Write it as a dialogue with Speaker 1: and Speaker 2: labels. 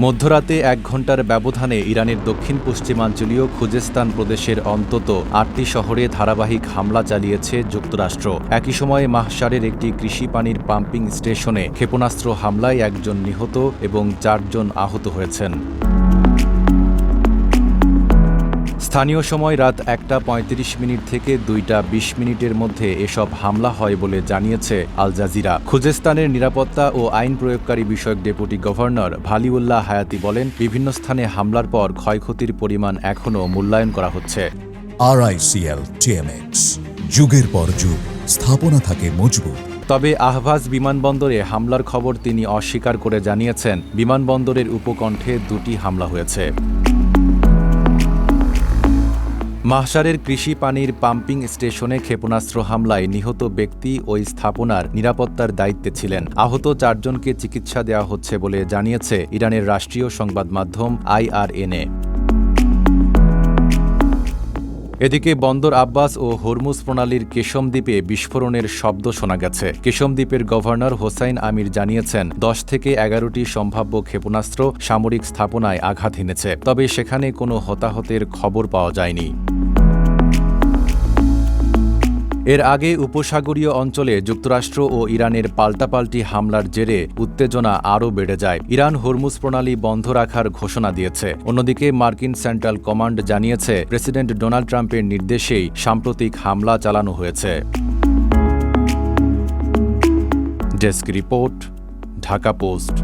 Speaker 1: মধ্যরাতে ১ ঘণ্টার ব্যবধানে ইরানের দক্ষিণ পশ্চিমাঞ্চলীয় খুজেস্তান প্রদেশের অন্তত ৮টি শহরে ধারাবাহিক হামলা চালিয়েছে যুক্তরাষ্ট্র। একই সময়ে মাহশারের একটি কৃষি পানির পাম্পিং স্টেশনে ক্ষেপণাস্ত্র হামলায় ১ জন নিহত এবং ৪ জন আহত হয়েছেন। স্থানীয় সময় রাত ১টা ৩৫ মিনিট থেকে ২টা ২০ মিনিটের মধ্যে এসব হামলা হয় বলে জানিয়েছে আল জাজিরা। খুজেস্তানের নিরাপত্তা ও আইন প্রয়োগকারী বিষয়ক ডেপুটি গভর্নর ভালিউল্লাহ হায়াতি বলেন, বিভিন্ন স্থানে হামলার পর ক্ষয়ক্ষতির পরিমাণ এখনও মূল্যায়ন করা হচ্ছে।
Speaker 2: RICL TMX, যুগের পর যুগ স্থাপনা থাকে মজবুত।
Speaker 1: তবে আহভাজ বিমানবন্দরে হামলার খবর তিনি অস্বীকার করে জানিয়েছেন, বিমানবন্দরের উপকণ্ঠে ২টি হামলা হয়েছে। মাহশারের কৃষি পানির পাম্পিং স্টেশনে ক্ষেপণাস্ত্র হামলায় নিহত ব্যক্তি ওই স্থাপনার নিরাপত্তার দায়িত্বে ছিলেন। আহত ৪ জনকে চিকিৎসা দেওয়া হচ্ছে বলে জানিয়েছে ইরানের রাষ্ট্রীয় সংবাদ মাধ্যম IRNA। এদিকে বন্দর আব্বাস ও হরমুজ প্রণালীর কেশম দ্বীপে বিস্ফোরণের শব্দ শোনা গেছে। কেশম দ্বীপের গভর্নর হোসাইন আমির জানিয়েছেন, ১০ থেকে ১১টি সম্ভাব্য ক্ষেপণাস্ত্র সামরিক স্থাপনায় আঘাত হেনেছে, তবে সেখানে কোনো হতাহতের খবর পাওয়া যায়নি। এর আগে উপসাগরীয় অঞ্চলে যুক্তরাষ্ট্র ও ইরানের পাল্টাপাল্টি হামলার জেরে উত্তেজনা আরও বেড়ে যায়। ইরান হরমুজ প্রণালী বন্ধ রাখার ঘোষণা দিয়েছে। অন্যদিকে মার্কিন সেন্ট্রাল কমান্ড জানিয়েছে, প্রেসিডেন্ট ডোনাল্ড ট্রাম্পের নির্দেশেই সাম্প্রতিক হামলা চালানো হয়েছে। Desk report, Dhaka post.